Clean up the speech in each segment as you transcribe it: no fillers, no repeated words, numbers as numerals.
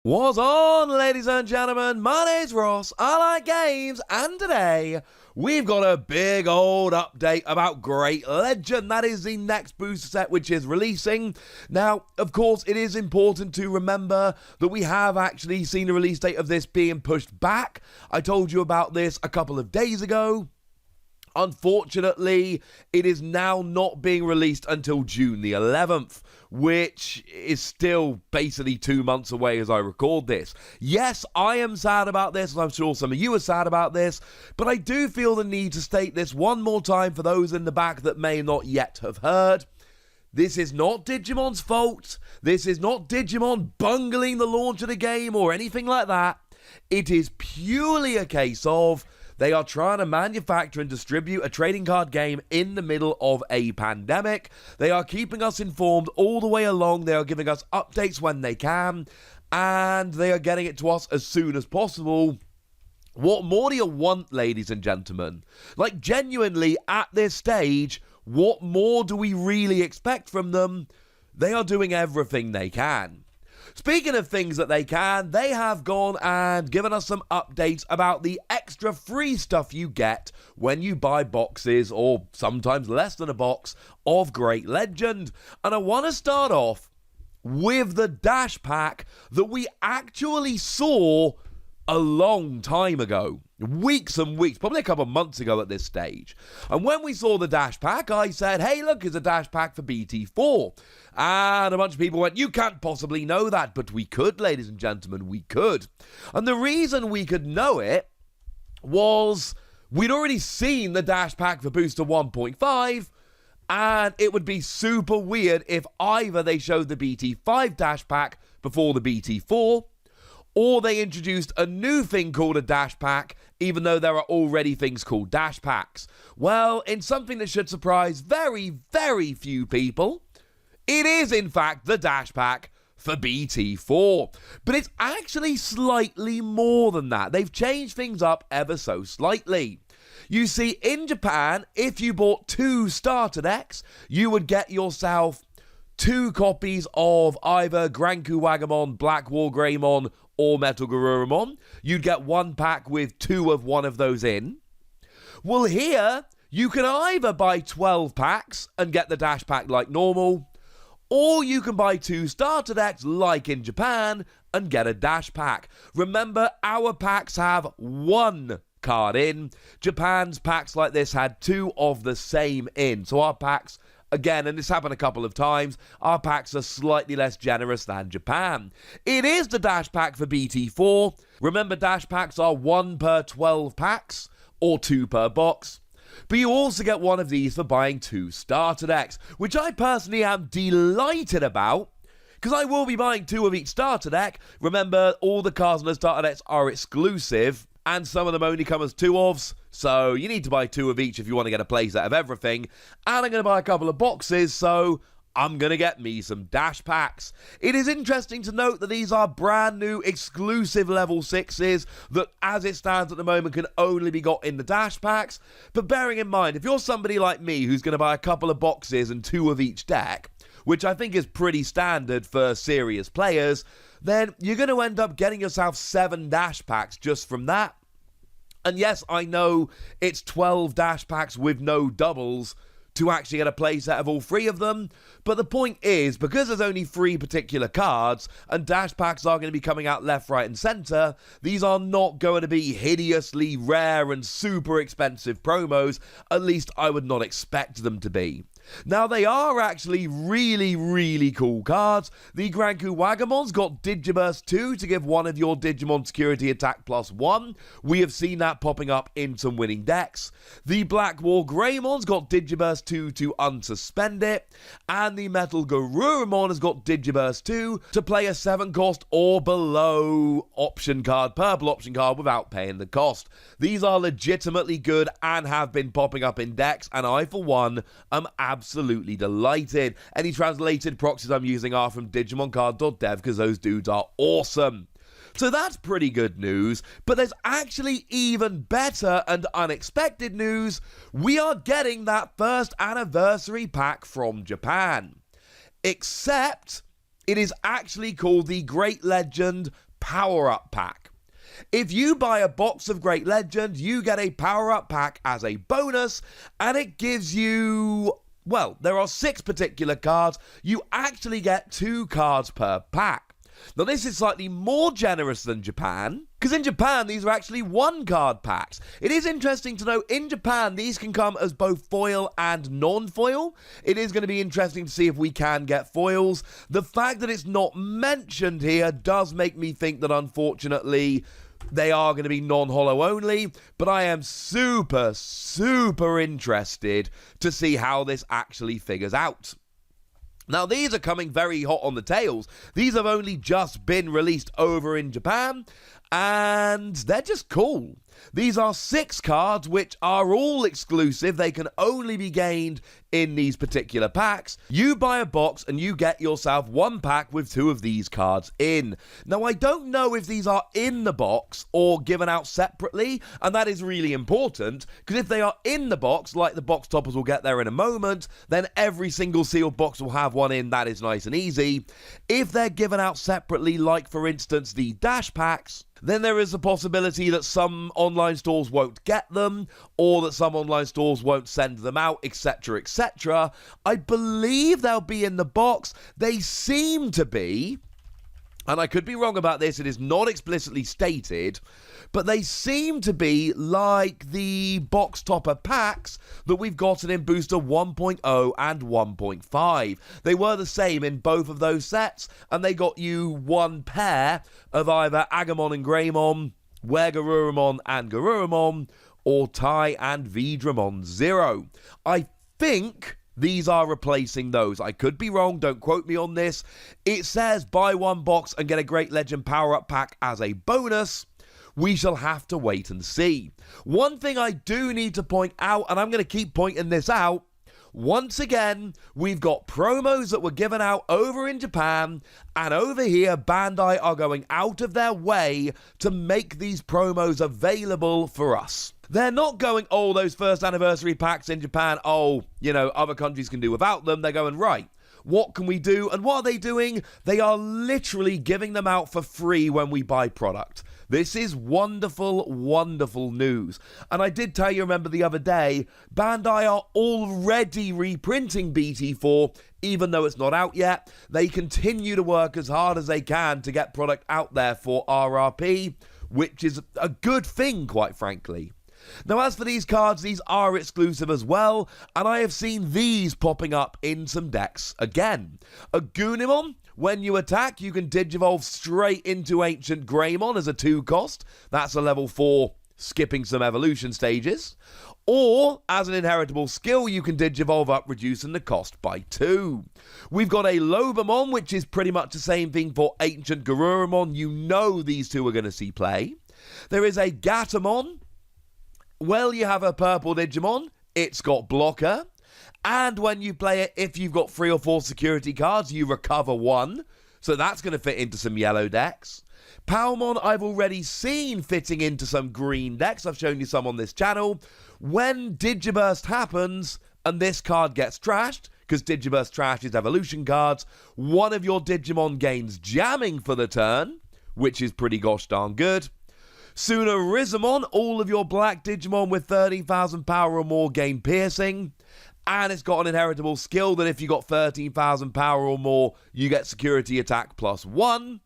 What's on, ladies and gentlemen? My name's Ross, I like games, and today we've got a big old update about Great Legend. That is the next booster set which is releasing. Now, of course, it is important to remember that we have actually seen the release date of this being pushed back. I told you about this a couple of days ago. Unfortunately, it is now not being released until June the 11th, which is still basically 2 months away as I record this. Yes, I am sad about this, and I'm sure some of you are sad about this, but I do feel the need to state this one more time for those in the back that may not yet have heard. This is not Digimon's fault. This is not Digimon bungling the launch of the game or anything like that. It is purely a case of they are trying to manufacture and distribute a trading card game in the middle of a pandemic. They are keeping us informed all the way along. They are giving us updates when they can, and they are getting it to us as soon as possible. What more do you want, ladies and gentlemen? Like, genuinely, at this stage, what more do we really expect from them? They are doing everything they can. Speaking of things that they can, they have gone and given us some updates about the extra free stuff you get when you buy boxes, or sometimes less than a box, of Great Legend. And I want to start off with the Dash Pack that we actually saw a long time ago. Weeks and weeks, probably a couple of months ago at this stage. And when we saw the Dash Pack, I said, hey, look, it's a Dash Pack for BT4. And a bunch of people went, you can't possibly know that. But we could, ladies and gentlemen, we could. And the reason we could know it was we'd already seen the Dash Pack for Booster 1.5, and it would be super weird if either they showed the BT5 Dash Pack before the BT4, or they introduced a new thing called a Dash Pack, even though there are already things called Dash Packs. Well, in something that should surprise very, very few people, it is in fact the Dash Pack for BT4. But it's actually slightly more than that. They've changed things up ever so slightly. You see, in Japan, if you bought 2 starter decks, you would get yourself 2 copies of either Granku Wagamon, Black War Greymon, or Metal Garurumon. You'd get 1 pack with 2 of one of those in. Well, here, you can either buy 12 packs and get the Dash Pack like normal, or you can buy 2 starter decks like in Japan and get a Dash Pack. Remember, our packs have 1 card in. Japan's packs like this had 2 of the same in. So our packs, again, and this happened a couple of times, our packs are slightly less generous than Japan. It is the Dash Pack for BT4. Remember, Dash Packs are 1 per 12 packs, or 2 per box. But you also get 1 of these for buying 2 starter decks, which I personally am delighted about, because I will be buying 2 of each starter deck. Remember, all the cards on the starter decks are exclusive, and some of them only come as 2-ofs, so you need to buy 2 of each if you want to get a playset of everything. And I'm going to buy a couple of boxes, so I'm going to get me some Dash Packs. It is interesting to note that these are brand new exclusive level 6s that, as it stands at the moment, can only be got in the Dash Packs. But bearing in mind, if you're somebody like me who's going to buy a couple of boxes and 2 of each deck, which I think is pretty standard for serious players, then you're going to end up getting yourself 7 Dash Packs just from that. And yes, I know it's 12 Dash Packs with no doubles to actually get a playset of all 3 of them, but the point is, because there's only 3 particular cards, and Dash Packs are going to be coming out left, right, and centre, these are not going to be hideously rare and super expensive promos. At least I would not expect them to be. Now, they are actually really, really cool cards. The Granku Wagamon's got Digiburst 2 to give one of your Digimon security attack +1. We have seen that popping up in some winning decks. The Black War Greymon's got Digiburst 2 to unsuspend it. And the Metal Garurumon has got Digiburst 2 to play a 7 cost or below option card, purple option card, without paying the cost. These are legitimately good and have been popping up in decks, and I, for one, am absolutely delighted. Any translated proxies I'm using are from DigimonCard.dev because those dudes are awesome. So that's pretty good news, but there's actually even better and unexpected news. We are getting that first anniversary pack from Japan. Except it is actually called the Great Legend power-up pack. If you buy a box of Great Legends, you get a power-up pack as a bonus, and it gives you, well, there are 6 particular cards. You actually get 2 cards per pack. Now, this is slightly more generous than Japan, because in Japan, these are actually 1-card packs. It is interesting to know, in Japan, these can come as both foil and non-foil. It is going to be interesting to see if we can get foils. The fact that it's not mentioned here does make me think that, unfortunately, they are going to be non-holo only, but I am super, super interested to see how this actually figures out. Now, these are coming very hot on the tails. These have only just been released over in Japan, and they're just cool. These are 6 cards which are all exclusive. They can only be gained in these particular packs. You buy a box and you get yourself 1 pack with 2 of these cards in. Now, I don't know if these are in the box or given out separately, and that is really important, because if they are in the box, like the box toppers will get there in a moment, then every single sealed box will have one in. That is nice and easy. If they're given out separately, like for instance the dash packs, then there is a possibility that some online stores won't get them, or that some online stores won't send them out, etc., etc. I believe they'll be in the box. They seem to be, and I could be wrong about this, it is not explicitly stated, but they seem to be like the box topper packs that we've gotten in Booster 1.0 and 1.5. They were the same in both of those sets, and they got you 1 pair of either Agumon and Greymon, Wergarurumon and Garurumon, or Tai and Veedramon Zero. I think these are replacing those. I could be wrong, don't quote me on this. It says buy 1 box and get a Great Legend power-up pack as a bonus. We shall have to wait and see. One thing I do need to point out, and I'm going to keep pointing this out, once again, we've got promos that were given out over in Japan, and over here, Bandai are going out of their way to make these promos available for us. They're not going, oh, those first anniversary packs in Japan, oh, you know, other countries can do without them. They're going, right, what can we do? And what are they doing? They are literally giving them out for free when we buy product. This is wonderful, wonderful news. And I did tell you, remember the other day, Bandai are already reprinting BT4, even though it's not out yet. They continue to work as hard as they can to get product out there for RRP, which is a good thing, quite frankly. Now, as for these cards, these are exclusive as well, and I have seen these popping up in some decks again. A Goonimon, when you attack, you can Digivolve straight into Ancient Greymon as a 2 cost. That's a level 4, skipping some evolution stages. Or, as an inheritable skill, you can Digivolve up, reducing the cost by 2. We've got a Lobamon, which is pretty much the same thing for Ancient Garurumon. You know these 2 are going to see play. There is a Gatomon. Well, you have a purple Digimon, it's got blocker, and when you play it, if you've got 3 or 4 security cards, you recover 1, so that's going to fit into some yellow decks. Palmon, I've already seen fitting into some green decks, I've shown you some on this channel. When Digiburst happens, and this card gets trashed, because Digiburst trashes evolution cards, one of your Digimon gains jamming for the turn, which is pretty gosh darn good. Sunarisamon, all of your black Digimon with 13,000 power or more gain piercing. And it's got an inheritable skill that if you got 13,000 power or more, you get security attack +1.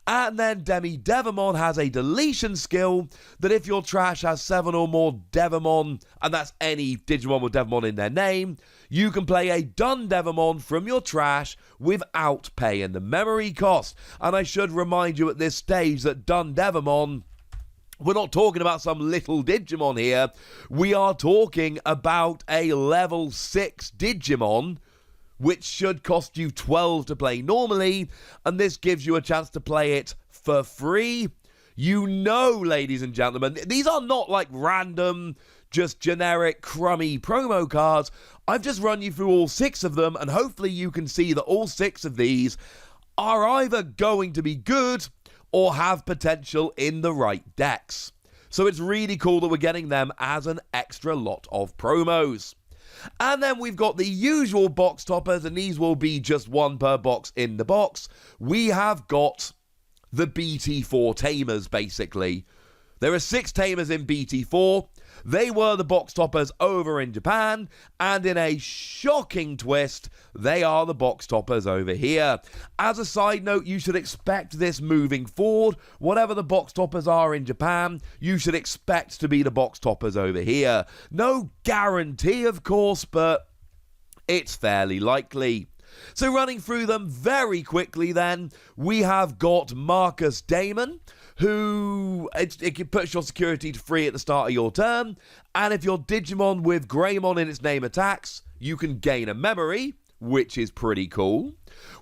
And then Demi-Devimon has a deletion skill that if your trash has 7 or more Devimon, and that's any Digimon with Devimon in their name, you can play a Dun Devimon from your trash without paying the memory cost. And I should remind you at this stage that Dun Devimon, we're not talking about some little Digimon here. We are talking about a level 6 Digimon, which should cost you 12 to play normally, and this gives you a chance to play it for free. You know, ladies and gentlemen, these are not like random, just generic, crummy promo cards. I've just run you through all 6 of them, and hopefully you can see that all 6 of these are either going to be good or have potential in the right decks. So it's really cool that we're getting them as an extra lot of promos. And then we've got the usual box toppers, and these will be just 1 per box in the box. We have got the BT4 Tamers, basically. There are 6 Tamers in BT4. They were the box toppers over in Japan, and in a shocking twist, they are the box toppers over here. As a side note, you should expect this moving forward. Whatever the box toppers are in Japan, you should expect to be the box toppers over here. No guarantee, of course, but it's fairly likely. So running through them very quickly then, we have got Marcus Damon, who it puts your security to free at the start of your turn, and if your Digimon with Greymon in its name attacks, you can gain a memory, which is pretty cool.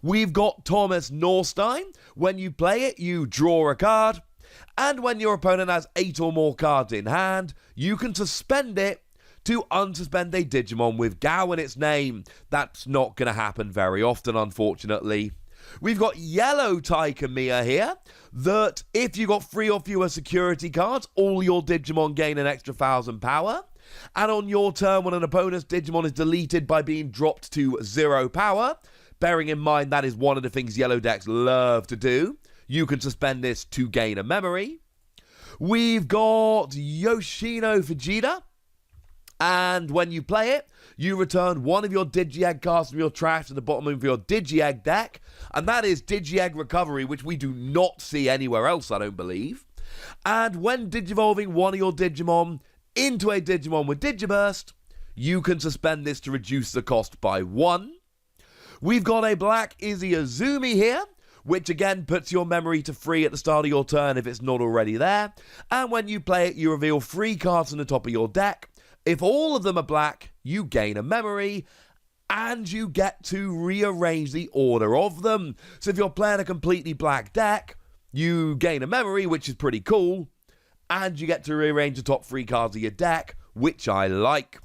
We've got Thomas Norstein. When you play it, you draw a card, and when your opponent has 8 or more cards in hand, you can suspend it to unsuspend a Digimon with Gao in its name. That's not going to happen very often, unfortunately. We've got Yellow Taikamiya here, that if you got 3 or fewer security cards, all your Digimon gain an extra 1,000 power. And on your turn, when an opponent's Digimon is deleted by being dropped to 0 power, bearing in mind that is one of the things Yellow decks love to do, you can suspend this to gain a memory. We've got Yoshino Fujita, and when you play it, you return one of your Digi-Egg cards from your trash to the bottom of your Digi-Egg deck, and that is Digi-Egg Recovery, which we do not see anywhere else, I don't believe. And when Digivolving one of your Digimon into a Digimon with Digiburst, you can suspend this to reduce the cost by 1. We've got a black Izzy Azumi here, which again puts your memory to free at the start of your turn if it's not already there, and when you play it, you reveal 3 cards on the top of your deck. If all of them are black, you gain a memory, and you get to rearrange the order of them. So if you're playing a completely black deck, you gain a memory, which is pretty cool, and you get to rearrange the top 3 cards of your deck, which I like.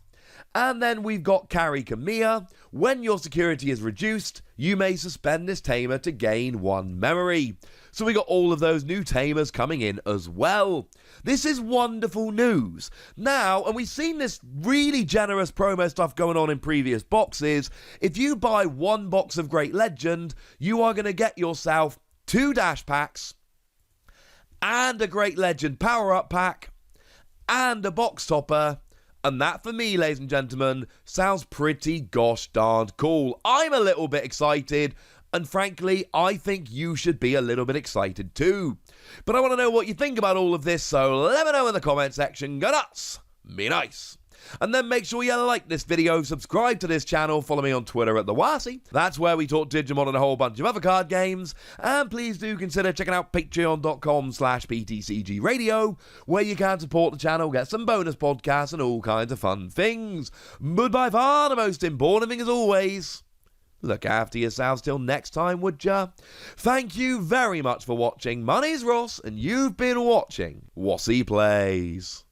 And then we've got Kari Kamiya. When your security is reduced, you may suspend this tamer to gain 1 memory. So we got all of those new tamers coming in as well. This is wonderful news. Now, and we've seen this really generous promo stuff going on in previous boxes, if you buy 1 box of Great Legend, you are going to get yourself 2 dash packs, and a Great Legend power-up pack, and a box topper. And that, for me, ladies and gentlemen, sounds pretty gosh darned cool. I'm a little bit excited, and frankly, I think you should be a little bit excited too. But I want to know what you think about all of this, so let me know in the comment section. Go nuts! Be nice! And then make sure you like this video, subscribe to this channel, follow me on Twitter at TheWasi. That's where we talk Digimon and a whole bunch of other card games. And please do consider checking out patreon.com/PTCGradio, where you can support the channel, get some bonus podcasts and all kinds of fun things. But by far the most important thing as always, look after yourselves till next time, would ya? Thank you very much for watching. My name's Ross, and you've been watching Wasi Plays.